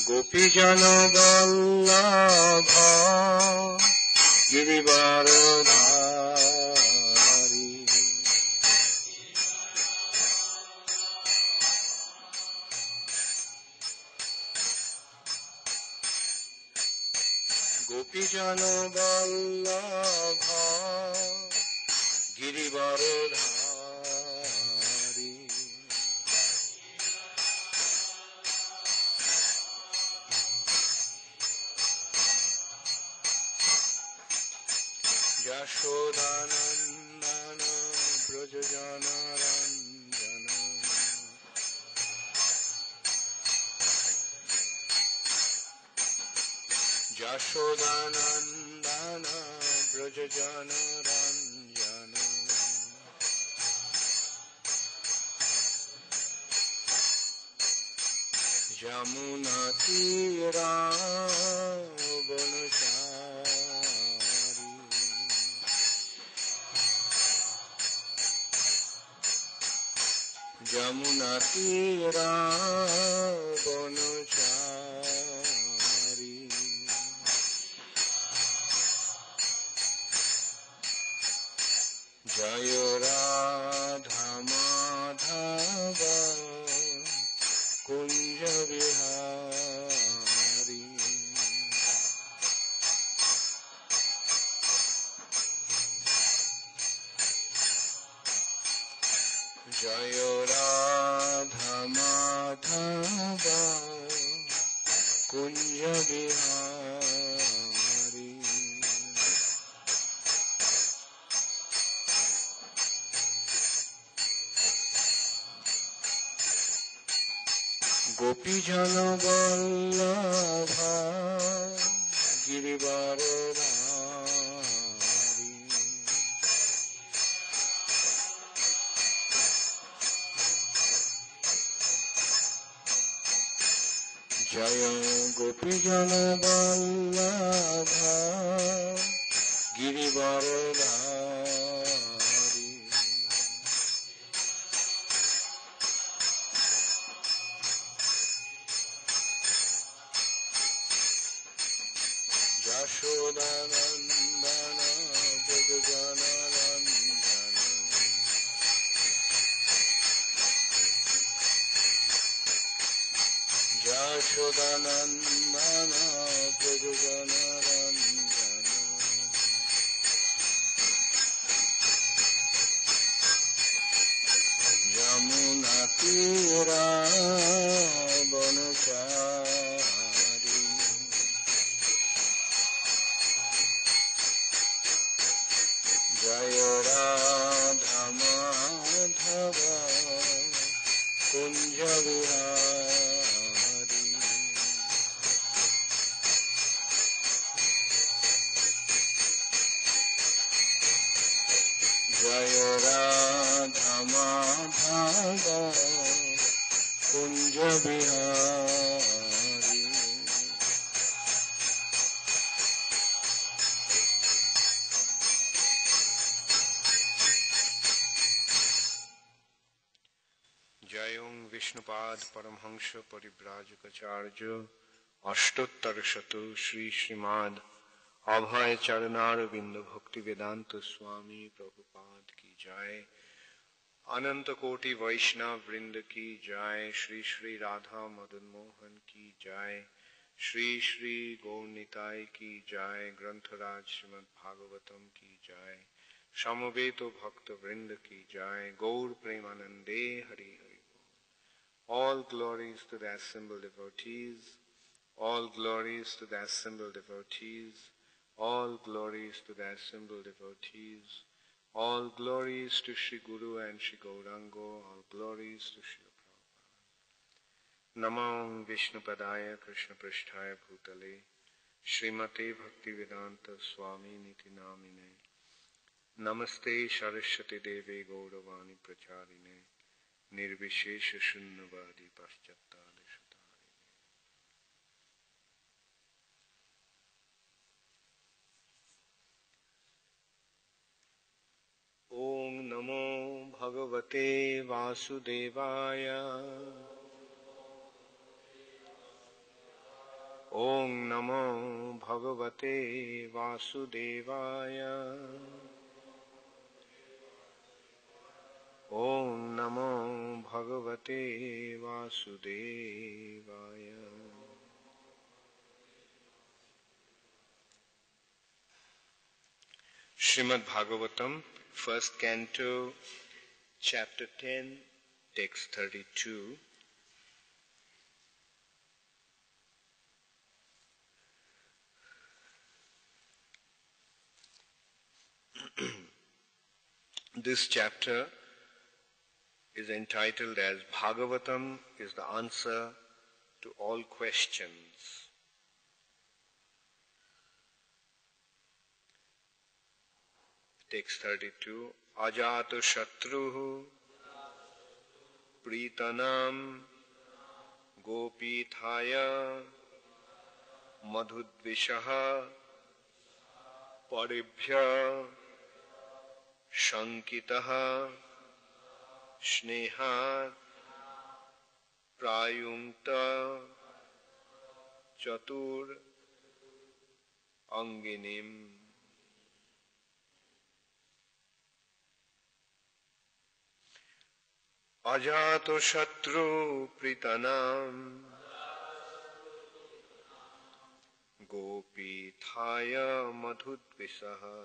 গোপীজন বল্লভ গিরিবরধারী গোপীজন বল্লভ গিরিবরধারী যশোদানন্দন ব্রজজনরঞ্জন যশোদানন্দন ব্রজজনরঞ্জন যমুনা তীরা বনচারী যমুনা তীরা বনচারী জয় রাধা মাধব কুঞ্জ বিহারী জয় রাধা মাধব কুঞ্জ বিহারী গোপীজন বল্লভ গিরিবরধারী জয় গোপীজন বল্লভ গিরিবরধারী যশোদানন্দন ব্রজজনরঞ্জন যশোদানন্দন ব্রজজনরঞ্জন যমুনা তীরা বনচারী জয় রাধা মাধব কুঞ্জ বিহারী জয় রাধা মাধব কুঞ্জ বিহারী জয়ং বিষ্ণুপাদ পরমহংস পরিব্রাজকাচার্য অষ্টোত্তর শত শ্রী শ্রীমাদ অভয় চরণারবিন্দ ভক্তি বেদান্ত स्वामी प्रभुपाद की जय। अनंत कोटि वैष्णव वृंद की जय। श्री श्री राधा मदन मोहन की जय। श्री श्री गौरनिताय की जय। ग्रंथराज श्रीमद् भागवतम की जय। समवेत भक्त वृंद की जय। गौर प्रेमानंदे Hari Hari. All glories to the assembled devotees. All glories to the assembled devotees. All glories to the assembled devotees. All glories to Shri Guru and Shri Gaurango. All glories to Shri Prabhupada. Namo Vishnupadaya Krishna Pristhaya Bhutale Srimate Bhaktivedanta Swami Niti Namine. Namaste Saraswati Deve Gauravani Pracharine Nirvishesha Shunnavadi Paschatade Shutarine. Om Namo Bhagavate Vasudevaya. Om Namo Bhagavate Vasudevaya. Om Namo Bhagavate Vasudevaya. Srimad Bhagavatam, first canto, chapter 10, text 32. This chapter is entitled as Bhagavatam is the answer to all questions. Text 32. Ajata Shatruhu Pritanam Gopithaya Madhudvishaha Paribhya Shankitaha Snehat Prayunkta Chatur Anginim. Ajato Shatru Pritanam Gopithaya Madhudvisaha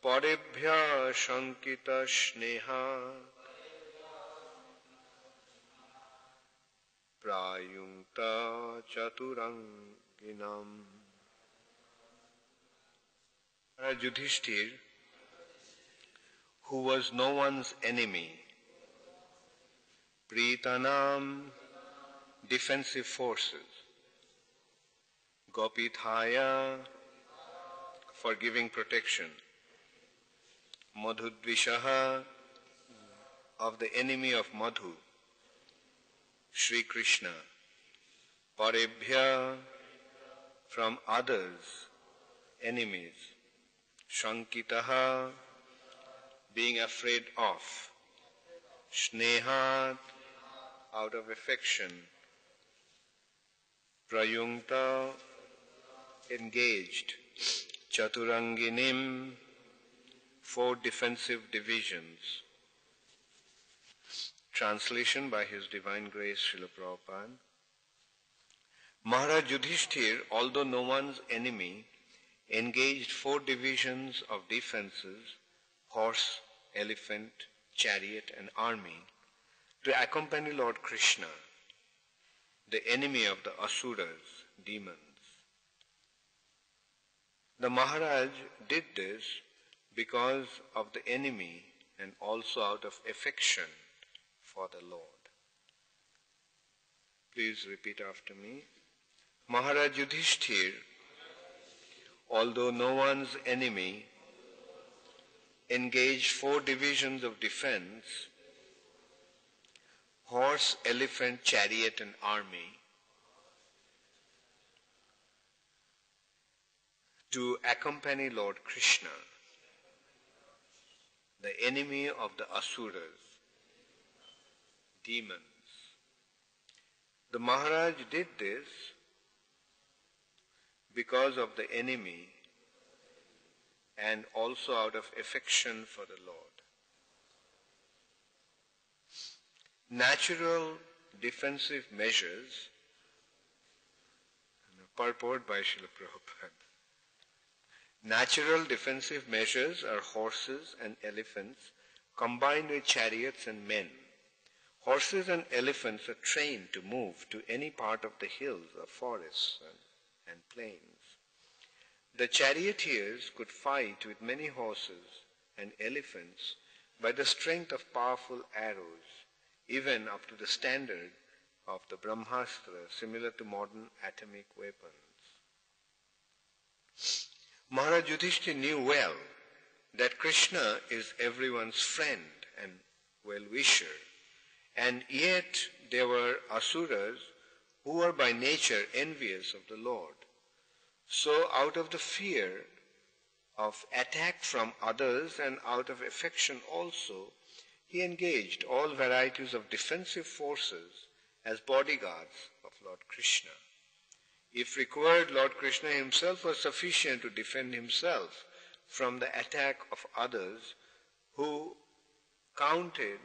Paribhya Shankita Sneha Prayunkta Chaturanginam. Yudhishthir, who was no one's enemy, Pritanam, defensive forces, Gopithaya, for giving protection, Madhudvishaha, of the enemy of Madhu, Sri Krishna, Paribhya, from others, enemies, Shankitaha, being afraid of, Snehat, out of affection, Prayunkta, engaged, Chaturanginim, 4 defensive divisions. Translation by His Divine Grace Srila Prabhupada. Maharaj Yudhishthir, although no one's enemy, engaged 4 divisions of defenses, horse, elephant, chariot and army, to accompany Lord Krishna, the enemy of the asuras, demons. The Maharaj did this because of the enemy and also out of affection for the Lord. Please repeat after me. Maharaj Yudhishthir, although no one's enemy, engaged 4 divisions of defense, horse, elephant, chariot and army, to accompany Lord Krishna, the enemy of the asuras, demons. The Maharaj did this because of the enemy and also out of affection for the Lord. Natural defensive measures, purport by Srila Prabhupada. Natural defensive measures are horses and elephants combined with chariots and men. Horses and elephants are trained to move to any part of the hills or forests and plains. The charioteers could fight with many horses and elephants by the strength of powerful arrows, even up to the standard of the Brahmastra, similar to modern atomic weapons. Maharaj Yudhishthir knew well that Krishna is everyone's friend and well-wisher, and yet there were asuras who were by nature envious of the Lord. So out of the fear of attack from others and out of affection also, he engaged all varieties of defensive forces as bodyguards of Lord Krishna. If required, Lord Krishna himself was sufficient to defend himself from the attack of others who counted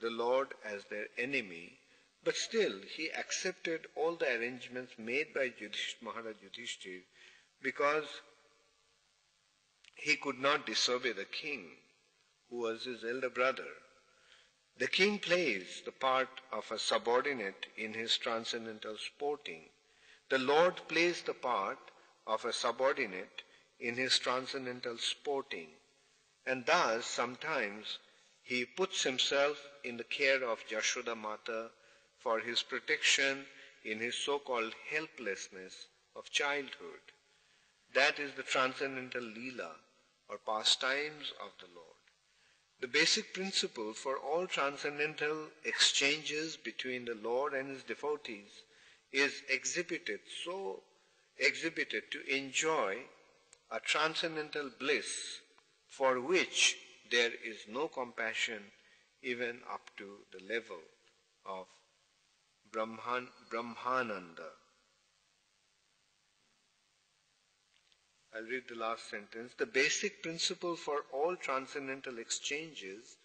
the Lord as their enemy, but still he accepted all the arrangements made by Maharaj Yudhishthir because he could not disobey the king, who was his elder brother. The king plays the part of a subordinate in his transcendental sporting. The Lord plays the part of a subordinate in his transcendental sporting, and thus sometimes he puts himself in the care of Yashoda Mata for his protection in his so-called helplessness of childhood. That is the transcendental Leela or pastimes of the Lord. The basic principle for all transcendental exchanges between the Lord and his devotees is exhibited to enjoy a transcendental bliss for which there is no compassion even up to the level of Brahmananda. I'll read the last sentence. The basic principle for all transcendental exchanges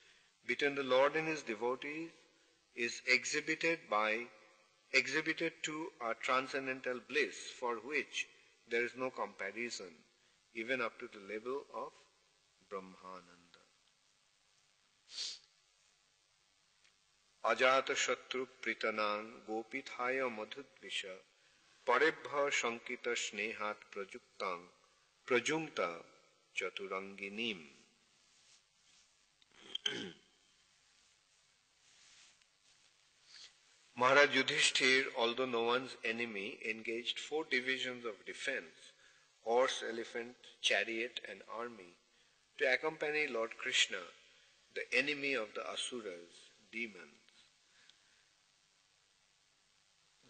between the Lord and his devotees is exhibited to a transcendental bliss for which there is no comparison, even up to the level of Brahmananda. Ajata Shatru Pritanan Gopithaya Madhudvisha Parebha Shankita Snehat Prajumta Chaturanginim. Maharaj Yudhishthir, although no one's enemy, engaged 4 divisions of defense, horse, elephant, chariot and army, to accompany Lord Krishna, the enemy of the asuras, demons.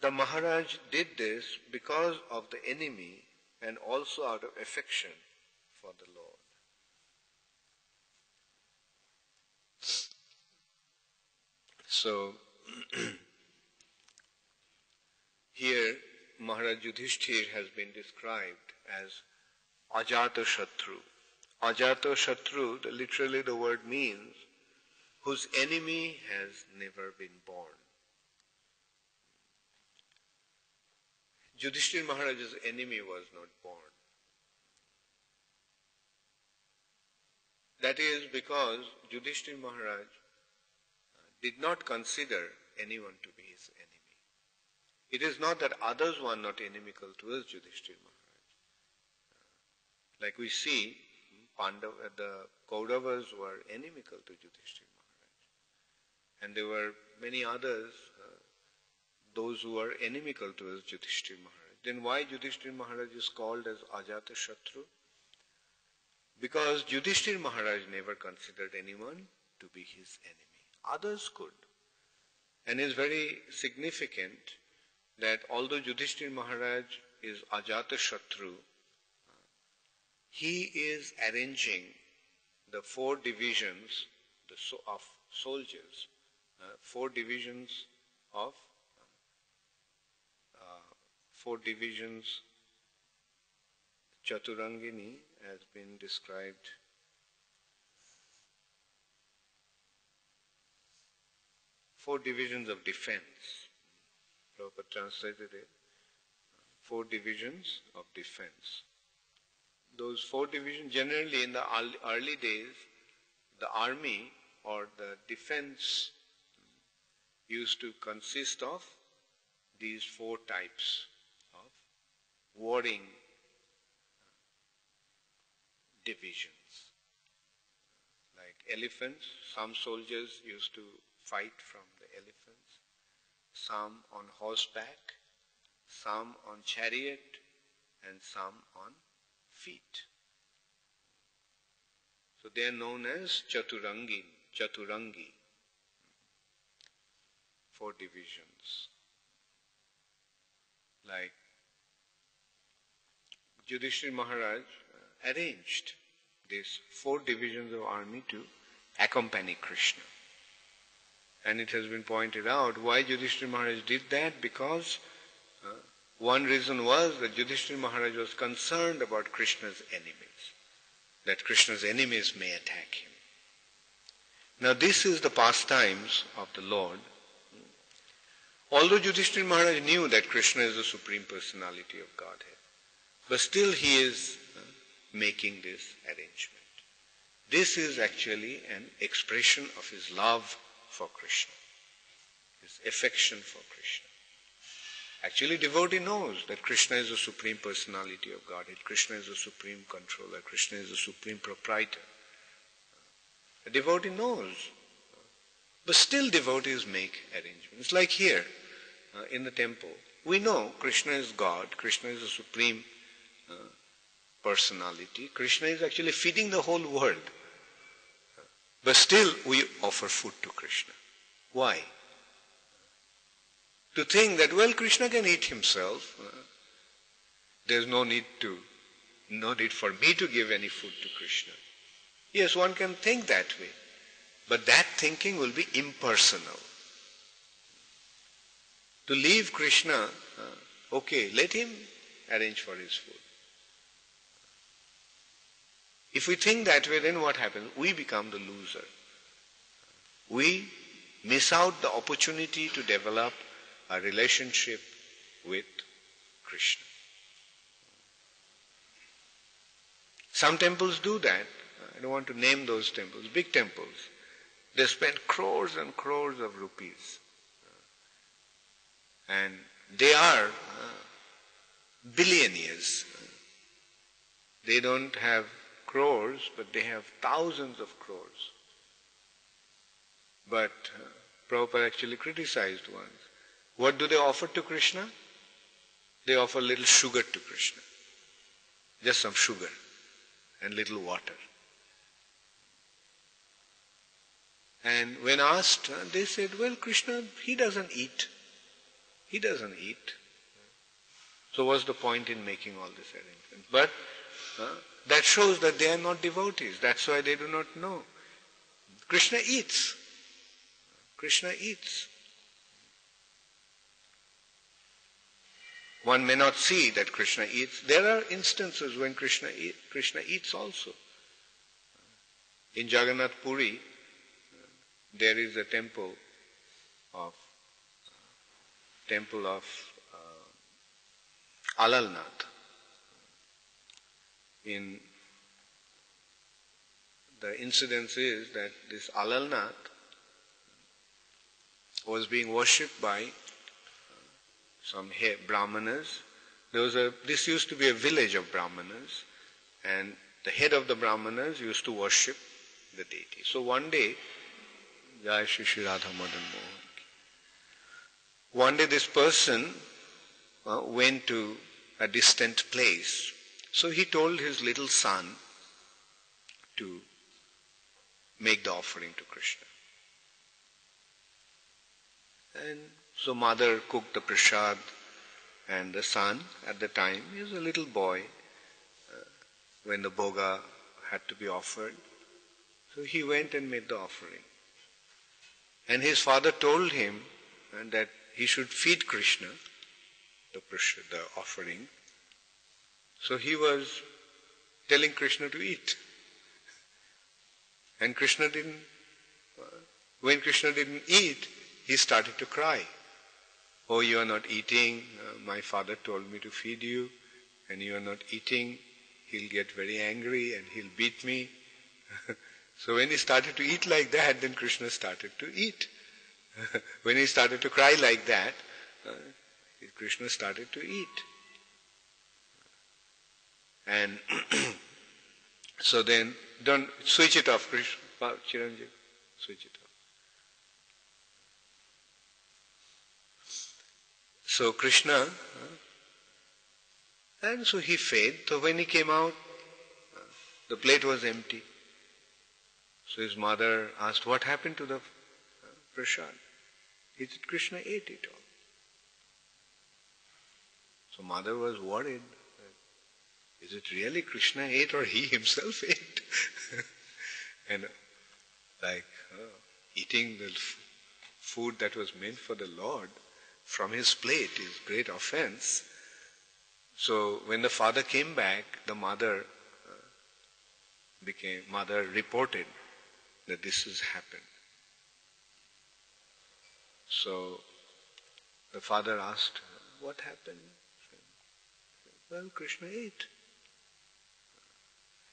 The Maharaj did this because of the enemy and also out of affection for the Lord. So, here Maharaj Yudhishthir has been described as Ajata Shatru. Ajata Shatru, literally the word means whose enemy has never been born. Yudhishthir Maharaj's enemy was not born. That is because Yudhishthir Maharaj did not consider anyone to be his enemy. It is not that others were not inimical towards Yudhishthir Maharaj. Like we see, the Kauravas were inimical to Yudhishthir Maharaj. And there were many others, those who were inimical towards Yudhishthir Maharaj. Then why Yudhishthir Maharaj is called as Ajata Shatru? Because Yudhishthir Maharaj never considered anyone to be his enemy. Others could. And it is very significant that although Yudhishthir Maharaj is Ajata Shatru, he is arranging the 4 divisions of soldiers, 4 divisions of 4 divisions. Chaturangini has been described. 4 divisions of defense. Prabhupada translated it. 4 divisions of defense. Those 4 divisions, generally in the early days, the army or the defense used to consist of these 4 types of warring divisions. Like elephants, some soldiers used to fight from the elephants, some on horseback, some on chariot, and some on feet. So they are known as Chaturangi. 4 divisions. Like Yudhishthir Maharaj arranged these 4 divisions of army to accompany Krishna. And it has been pointed out why Yudhishthira Maharaj did that, because one reason was that Yudhishthira Maharaj was concerned about Krishna's enemies, that Krishna's enemies may attack him. Now this is the pastimes of the Lord. Although Yudhishthira Maharaj knew that Krishna is the Supreme Personality of Godhead, but still he is making this arrangement. This is actually an expression of his love for Krishna, his affection for Krishna. Actually, devotee knows that Krishna is the Supreme Personality of Godhead, Krishna is the Supreme Controller, Krishna is the Supreme Proprietor. A devotee knows, but still devotees make arrangements. It's like here in the temple. We know Krishna is God, Krishna is the Supreme Personality. Krishna is actually feeding the whole world. But still we offer food to Krishna. Why? To think that, well, Krishna can eat himself. There's no need for me to give any food to Krishna. Yes, one can think that way. But that thinking will be impersonal. To leave Krishna, okay, let him arrange for his food. If we think that way, then what happens? We become the loser. We miss out the opportunity to develop a relationship with Krishna. Some temples do that. I don't want to name those temples, big temples. They spend crores and crores of rupees. And they are billionaires. They don't have crores, but they have thousands of crores. But Prabhupada actually criticized once. What do they offer to Krishna? They offer little sugar to Krishna. Just some sugar and little water. And when asked, they said, well, Krishna, he doesn't eat. He doesn't eat. So what's the point in making all this arrangement? But that shows that they are not devotees. That's why they do not know. Krishna eats. Krishna eats. One may not see that Krishna eats. There are instances when Krishna eats also. In Jagannath Puri, there is a temple of Alalnath. The incidence is that this Alalnath was being worshipped by some Brahmanas. This used to be a village of Brahmanas, and the head of the Brahmanas used to worship the deity. So one day, Jai Shri Shri Radha Madan Mohan. One day this person went to a distant place. So he told his little son to make the offering to Krishna. And so mother cooked the prasad, and the son at the time, he was a little boy, when the bhoga had to be offered. So he went and made the offering. And his father told him that he should feed Krishna the offering. So he was telling Krishna to eat. And when Krishna didn't eat, he started to cry. Oh, you are not eating. My father told me to feed you, and you are not eating. He'll get very angry and he'll beat me. So when he started to eat like that, then Krishna started to eat. When he started to cry like that, Krishna started to eat. And so then, don't switch it off, Krishna. Chiranjeev, switch it off. So Krishna, and so he fed. So when he came out, the plate was empty. So his mother asked, what happened to the prasad? He said, Krishna ate it all. So mother was worried. Is it really Krishna ate or he himself ate? And eating the food that was meant for the Lord from his plate is great offense. So when the father came back, the mother reported that this has happened. So the father asked her, what happened? Well, Krishna ate.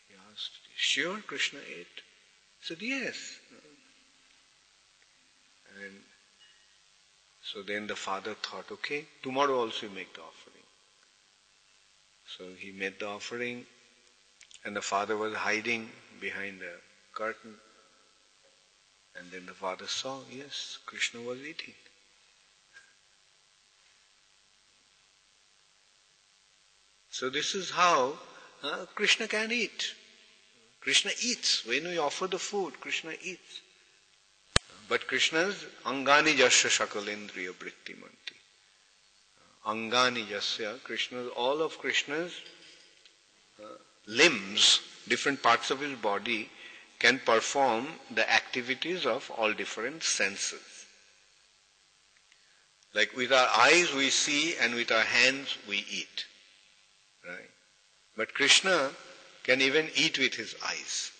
He asked, sure Krishna ate? He said, yes. And so then the father thought, okay, tomorrow also you make the offering. So he made the offering, and the father was hiding behind a curtain. And then the father saw, yes, Krishna was eating. So this is how Krishna can eat. Krishna eats. When we offer the food, Krishna eats. But Krishna's angani jasya sakalendriya brittimanti. Angani jasya, Krishna's, all of Krishna's limbs, different parts of his body, can perform the activities of all different senses. Like with our eyes we see and with our hands we eat. Right? But Krishna can even eat with his eyes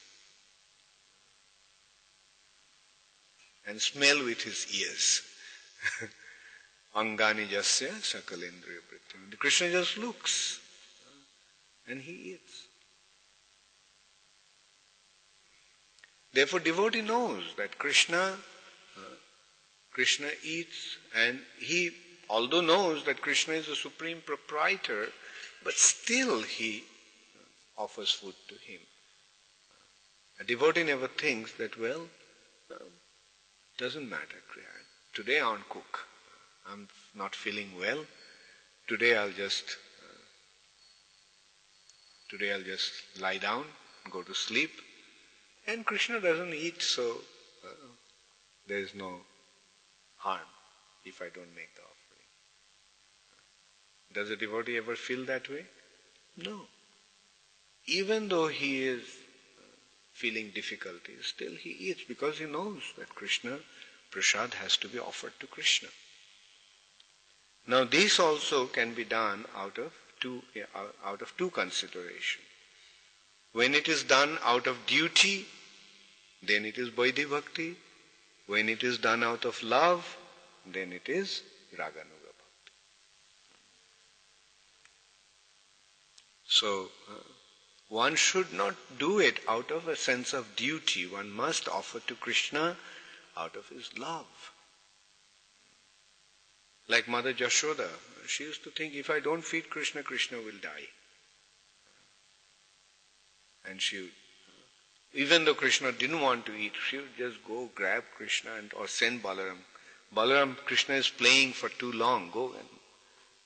and smell with his ears. Angani jasya sakalendriya brittimanti. Krishna just looks and he eats. Therefore, devotee knows that Krishna eats, and he, although knows that Krishna is the supreme proprietor, but still he offers food to him. A devotee never thinks that, well, doesn't matter. Today I won't cook. I'm not feeling well. Today I'll just lie down, go to sleep. And Krishna doesn't eat, so there is no harm if I don't make the offering. Does a devotee ever feel that way? No. Even though he is feeling difficulties, still he eats because he knows that Krishna prasad has to be offered to Krishna. Now this also can be done out of two considerations. When it is done out of duty, then it is Vaidhi Bhakti. When it is done out of love, then it is Raganuga Bhakti. So, one should not do it out of a sense of duty. One must offer to Krishna out of his love. Like Mother Jashoda, she used to think, if I don't feed Krishna, Krishna will die. And she, even though Krishna didn't want to eat, she would just go grab Krishna or send Balaram. Balaram, Krishna is playing for too long, go and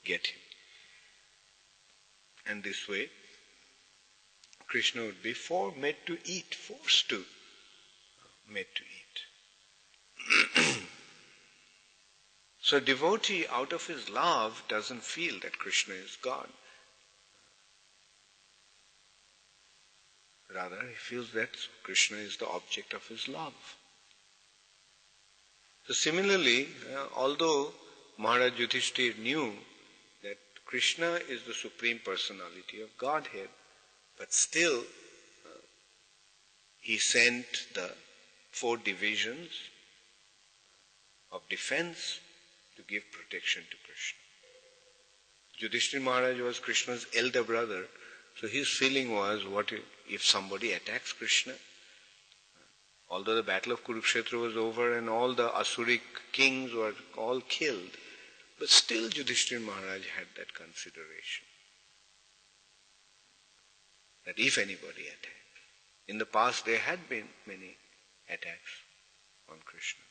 get him. And this way, Krishna would be made to eat, forced to, made to eat. So devotee out of his love doesn't feel that Krishna is God. Rather, he feels that Krishna is the object of his love. So similarly, although Maharaj Yudhishthira knew that Krishna is the Supreme Personality of Godhead, but still he sent the 4 divisions of defense to give protection to Krishna. Yudhishthira Maharaj was Krishna's elder brother, so his feeling was, what if somebody attacks Krishna? Although the battle of Kurukshetra was over and all the Asuric kings were all killed, but still Yudhishthira Maharaj had that consideration. That if anybody attacked. In the past there had been many attacks on Krishna.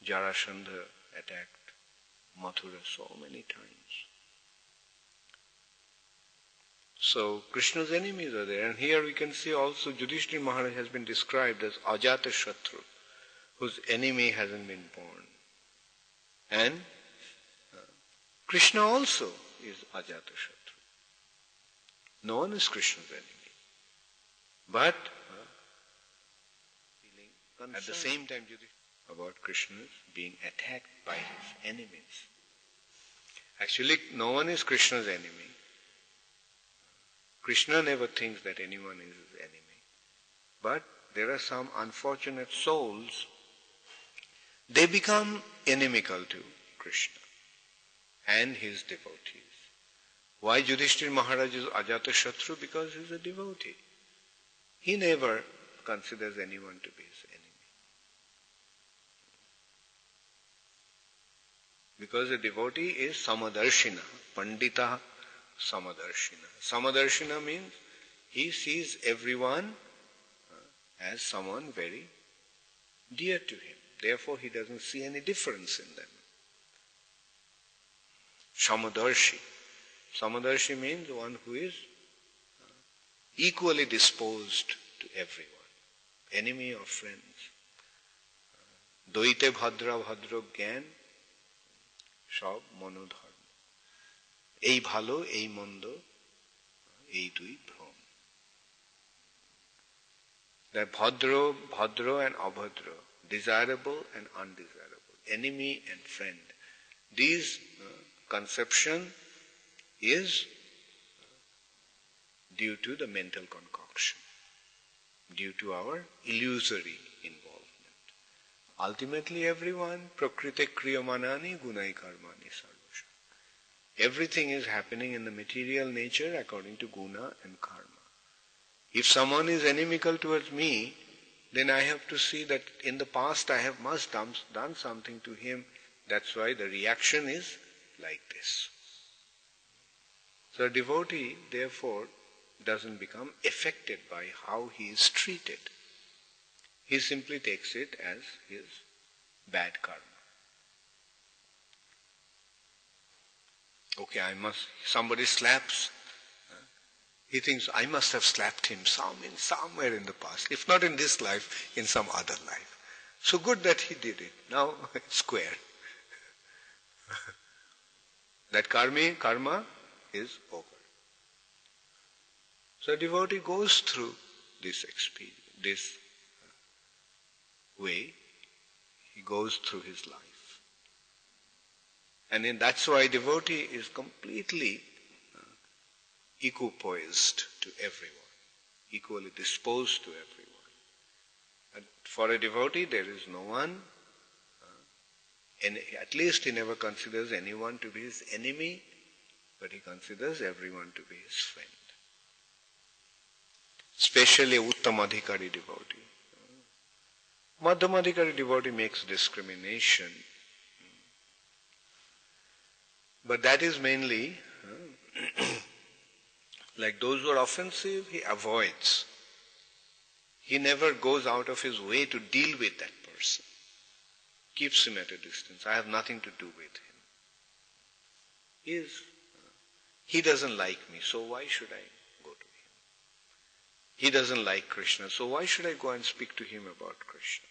Jarasandha attacked Mathura so many times. So Krishna's enemies are there. And here we can see also Yudhishthira Maharaj has been described as Ajata Shatru, whose enemy hasn't been born. And Krishna also is Ajata Shatru. No one is Krishna's enemy. But at the same time, about Krishna's being attacked by his enemies. Actually, no one is Krishna's enemy. Krishna never thinks that anyone is his enemy. But there are some unfortunate souls, they become inimical to Krishna and his devotees. Why Yudhishthira Maharaj is Ajatashatru? Because he is a devotee. He never considers anyone to be his enemy. Because a devotee is Samadarshina, Pandita Samadarshina. Samadarshina means he sees everyone as someone very dear to him. Therefore, he doesn't see any difference in them. Samadarshi. Samadarshi means one who is equally disposed to everyone, enemy or friends. Doite bhadra bhadro gyan সব মনোধর্ম, এই ভালো এই মন্দ এই দুই ভ্রম। That bhadra and abhadra, desirable and undesirable, enemy and friend, these conception is due to the mental concoction, due to our illusory involvement. Ultimately, everyone, prakrite kriyamanani gunai karmani sarvasha. Everything is happening in the material nature according to guna and karma. If someone is inimical towards me, then I have to see that in the past I have must done something to him. That's why the reaction is like this. So a devotee, therefore, doesn't become affected by how he is treated. He simply takes it as his bad karma. Okay, somebody slaps. He thinks, I must have slapped him somewhere in the past. If not in this life, in some other life. So good that he did it. Now it's square. That karma is over. So a devotee goes through this experience, this way, he goes through his life. And that's why devotee is completely equipoised to everyone, equally disposed to everyone. And for a devotee, there is no one, and at least he never considers anyone to be his enemy, but he considers everyone to be his friend. Especially a Uttamadhikari devotee. Madhyamadhikari devotee makes discrimination. But that is mainly, like those who are offensive, he avoids. He never goes out of his way to deal with that person. Keeps him at a distance. I have nothing to do with him. He doesn't like me, so why should I go to him? He doesn't like Krishna, so why should I go and speak to him about Krishna?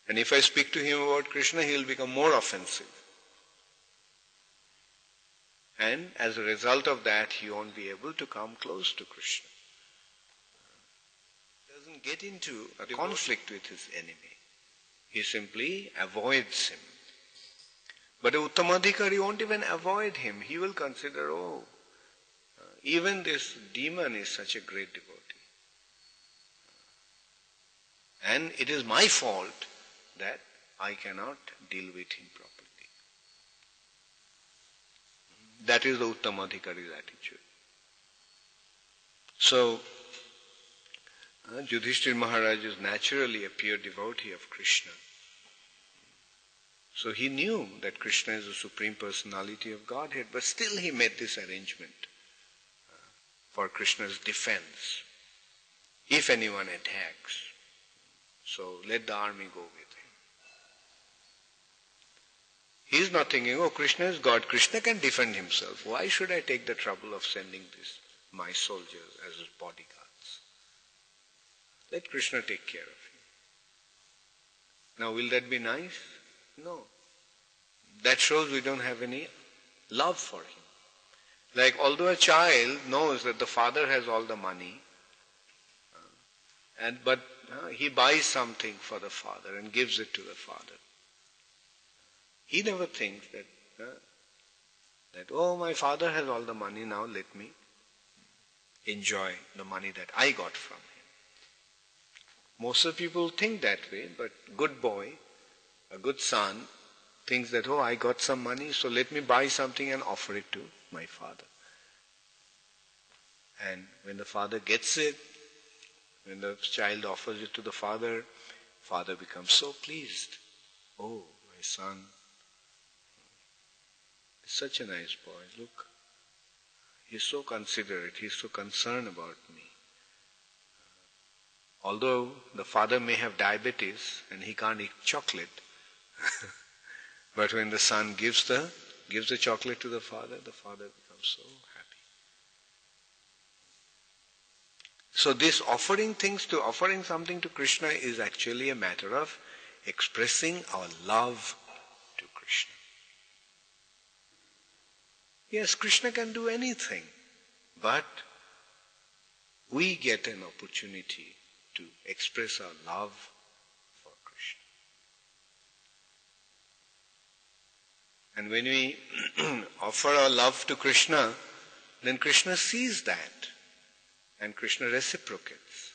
And if I speak to him about Krishna, he will become more offensive. And as a result of that, he won't be able to come close to Krishna. He doesn't get into a conflict with his enemy. He simply avoids him. But a Uttamadhikari won't even avoid him. He will consider, even this demon is such a great devotee. And it is my fault that I cannot deal with him properly. That is the Uttamadhikari's attitude. So, Yudhishthira Maharaj is naturally a pure devotee of Krishna. So he knew that Krishna is the Supreme Personality of Godhead, but still he made this arrangement for Krishna's defense. If anyone attacks, so let the army go with him. He is not thinking, Krishna is God. Krishna can defend himself. Why should I take the trouble of sending my soldiers as his bodyguards? Let Krishna take care of him. Now, will that be nice? No. That shows we don't have any love for him. Like, although a child knows that the father has all the money, but he buys something for the father and gives it to the father. He never thinks that, oh, my father has all the money, now let me enjoy the money that I got from him. Most of the people think that way, but good boy, a good son, thinks that, oh, I got some money, so let me buy something and offer it to my father. And when the father gets it, when the child offers it to the father becomes so pleased. Oh, my son is such a nice boy. Look, he's so considerate, he's so concerned about me. Although the father may have diabetes and he can't eat chocolate, but when the son gives the chocolate to the father becomes so happy. So this offering something to Krishna is actually a matter of expressing our love to Krishna. Yes, Krishna can do anything, but we get an opportunity to express our love for Krishna. And when we offer our love to Krishna, then Krishna sees that and Krishna reciprocates.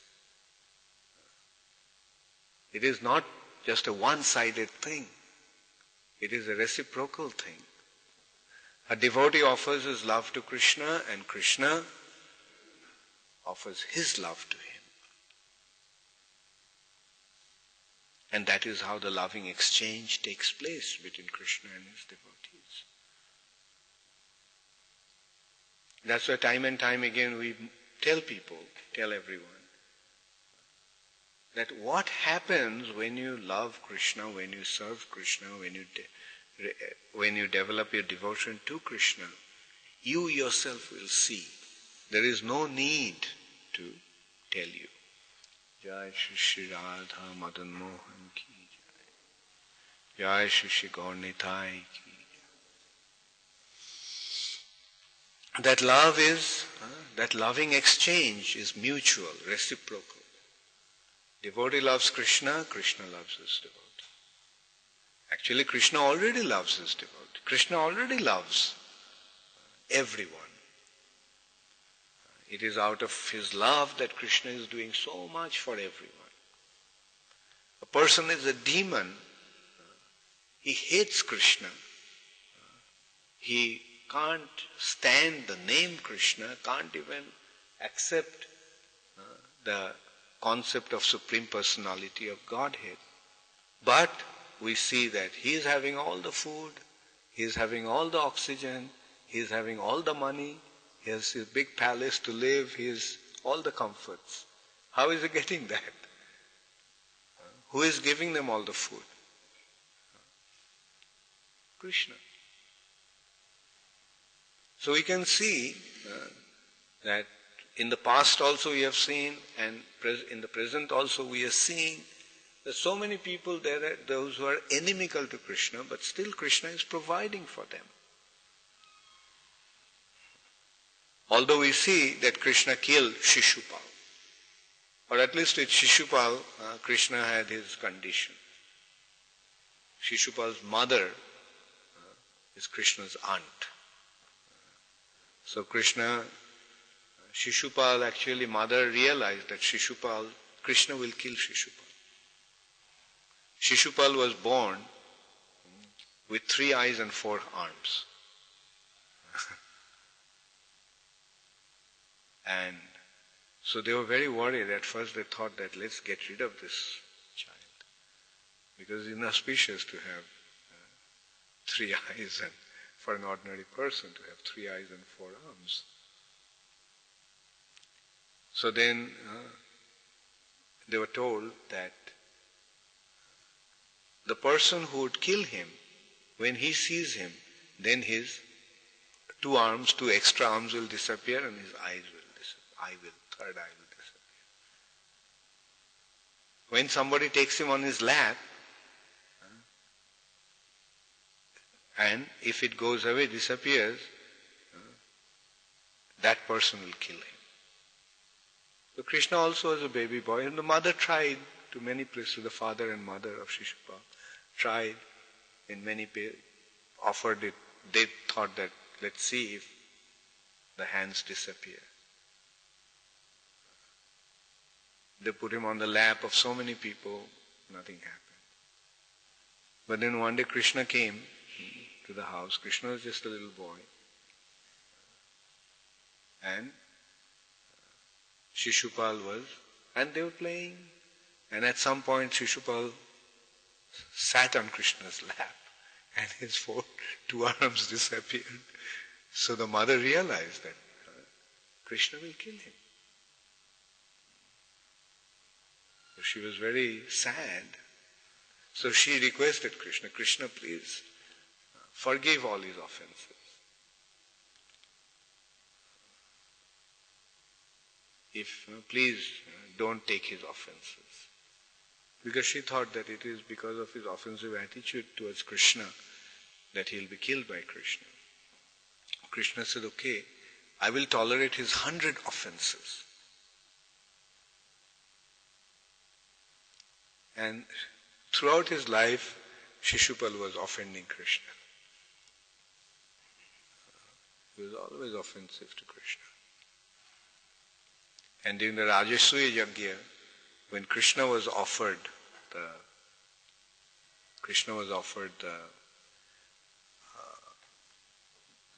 It is not just a one-sided thing. It is a reciprocal thing. A devotee offers his love to Krishna and Krishna offers his love to him. And that is how the loving exchange takes place between Krishna and his devotees. That's why time and time again we tell everyone, that what happens when you love Krishna, when you serve Krishna, when you develop your devotion to Krishna, you yourself will see. There is no need to tell you. Jai Shri Shri Radha Madan Mohan ki Jai. Jai Shri Shri Gaur Nitai ki Jai. That loving exchange is mutual, reciprocal. Devotee loves Krishna, Krishna loves his devotee. Actually, Krishna already loves his devotee. Krishna already loves everyone. It is out of his love that Krishna is doing so much for everyone. A person is a demon. He hates Krishna. He can't stand the name Krishna, can't even accept the concept of Supreme Personality of Godhead. But we see that he is having all the food, he is having all the oxygen, he is having all the money, he has his big palace to live, he has all the comforts. How is he getting that? Who is giving them all the food? Krishna. So we can see that in the past also we have seen, and in the present also we are seeing, that so many people there are those who are inimical to Krishna, but still Krishna is providing for them. Although we see that Krishna killed Shishupal, or at least with Shishupal, Krishna had his condition. Shishupal's mother is Krishna's aunt. So Shishupal actually, mother realized that Krishna will kill Shishupal. Shishupal was born with 3 eyes and 4 arms. And so they were very worried. At first they thought that let's get rid of this child, because it's inauspicious to have 3 eyes, and for an ordinary person to have 3 eyes and 4 arms. So then they were told that the person who would kill him, when he sees him, then his 2 extra arms will disappear and his eyes will disappear. Third eye will disappear. When somebody takes him on his lap, and if it goes away, disappears, that person will kill him. So Krishna also was a baby boy, and the mother tried to many places, the father and mother of Shishupal tried when many offered it, they thought that, let's see if the hands disappear. They put him on the lap of so many people, nothing happened. But then one day Krishna came to the house. Krishna was just a little boy. And Shishupal was, and they were playing. And at some point Shishupal sat on Krishna's lap and his two arms disappeared. So the mother realized that Krishna will kill him. So she was very sad. So she requested Krishna, Krishna, please forgive all his offenses. Please don't take his offenses. Because she thought that it is because of his offensive attitude towards Krishna that he'll be killed by Krishna. Krishna said, okay, I will tolerate his 100 offenses. And throughout his life, Shishupal was offending Krishna. He was always offensive to Krishna. And during the Rajasuya Yajna, when Krishna was offered the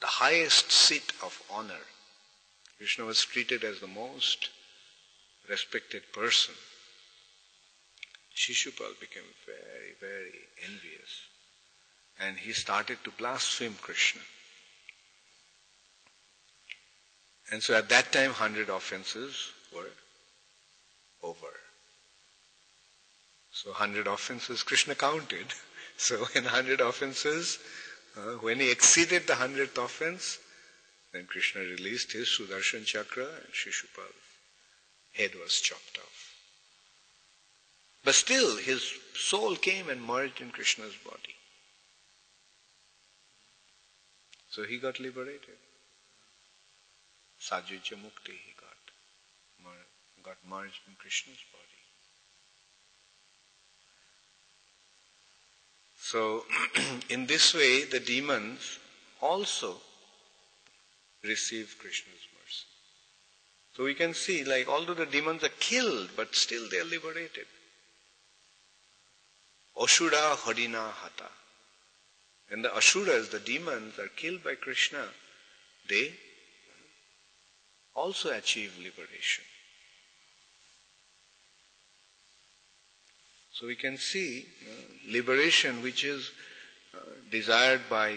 highest seat of honor, Krishna was treated as the most respected person. Shishupal became very, very envious. And he started to blaspheme Krishna. And so at that time, 100 offenses were over. So 100 offenses Krishna counted. So in 100 offenses, when he exceeded the 100th offense, then Krishna released his Sudarshan Chakra and Shishupal's head was chopped off. But still, his soul came and merged in Krishna's body. So he got liberated. Sajyajya Mukti, he got merged in Krishna's body. So, in this way, the demons also receive Krishna's mercy. So we can see, like, although the demons are killed, but still they are liberated. Asura Harina Hata. When the Asuras, the demons, are killed by Krishna, they also achieve liberation. So we can see liberation which is desired by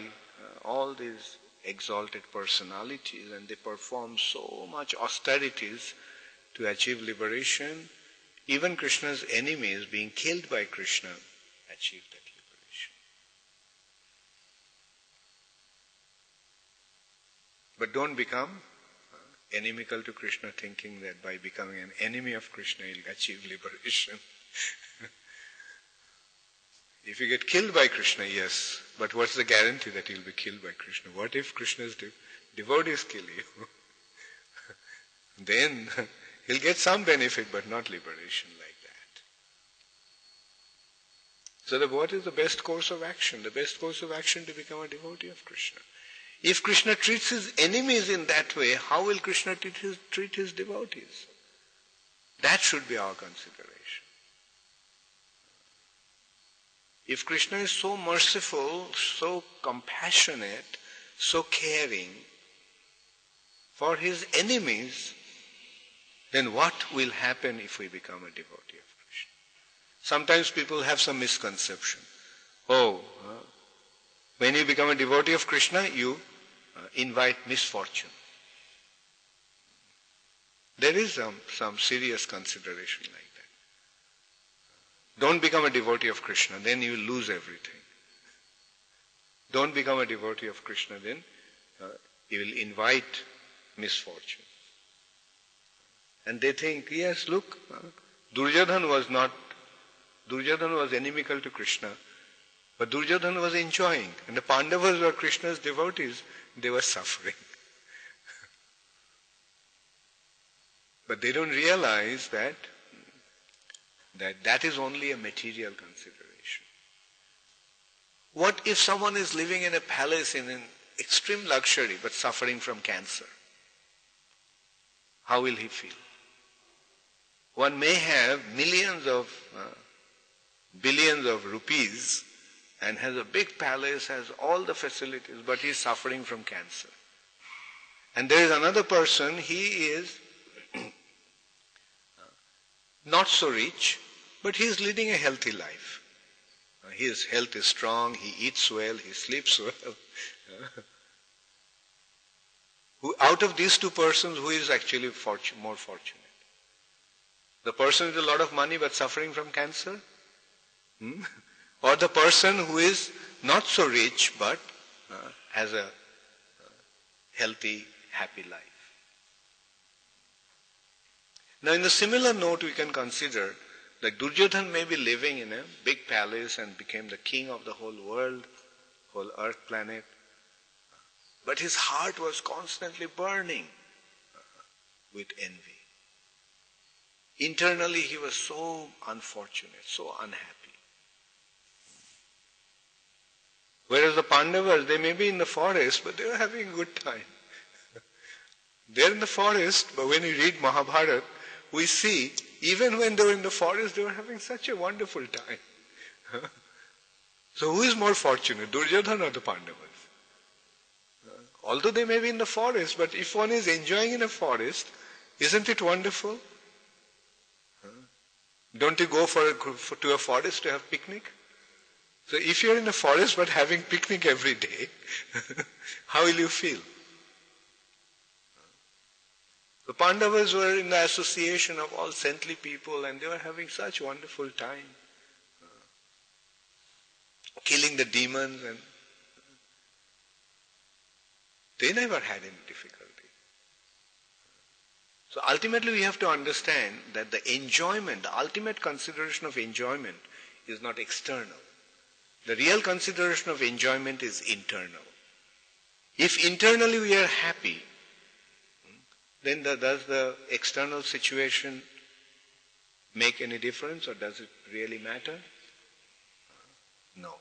all these exalted personalities, and they perform so much austerities to achieve liberation. Even Krishna's enemies being killed by Krishna achieve that liberation. But don't become inimical to Krishna, thinking that by becoming an enemy of Krishna you'll achieve liberation. If you get killed by Krishna, yes, but what's the guarantee that you'll be killed by Krishna? What if Krishna's devotees kill you? Then he'll get some benefit, but not liberation like that. So what is the best course of action? The best course of action to become a devotee of Krishna. If Krishna treats his enemies in that way, how will Krishna treat his devotees? That should be our consideration. If Krishna is so merciful, so compassionate, so caring for his enemies, then what will happen if we become a devotee of Krishna? Sometimes people have some misconception. When you become a devotee of Krishna, you invite misfortune. There is some serious consideration like that. Don't become a devotee of Krishna, then you will lose everything. Don't become a devotee of Krishna, then you will invite misfortune. And they think, yes, look, Duryodhana was inimical to Krishna, but Duryodhana was enjoying. And the Pandavas were Krishna's devotees, they were suffering. But they don't realize that is only a material consideration. What if someone is living in a palace in an extreme luxury but suffering from cancer? How will he feel? One may have billions of rupees and has a big palace, has all the facilities, but he is suffering from cancer. And there is another person, he is not so rich, but he is leading a healthy life. His health is strong, he eats well, he sleeps well. Out of these two persons, who is actually more fortunate? The person with a lot of money but suffering from cancer? Or the person who is not so rich but has a healthy, happy life? Now in the similar note we can consider that Duryodhana may be living in a big palace and became the king of the whole world, whole earth planet, but his heart was constantly burning with envy. Internally he was so unfortunate, so unhappy. Whereas the Pandavas, they may be in the forest, but they were having a good time. They're in the forest, but when you read Mahabharata, we see, even when they were in the forest, they were having such a wonderful time. So who is more fortunate, Duryodhana or the Pandavas? Although they may be in the forest, but if one is enjoying in a forest, isn't it wonderful? Don't you go to a forest to have picnic? So if you're in a forest but having picnic every day, how will you feel? The Pandavas were in the association of all saintly people and they were having such wonderful time. Killing the demons, and they never had any difficulty. So ultimately we have to understand that the enjoyment, the ultimate consideration of enjoyment is not external. The real consideration of enjoyment is internal. If internally we are happy, then does the external situation make any difference, or does it really matter? No.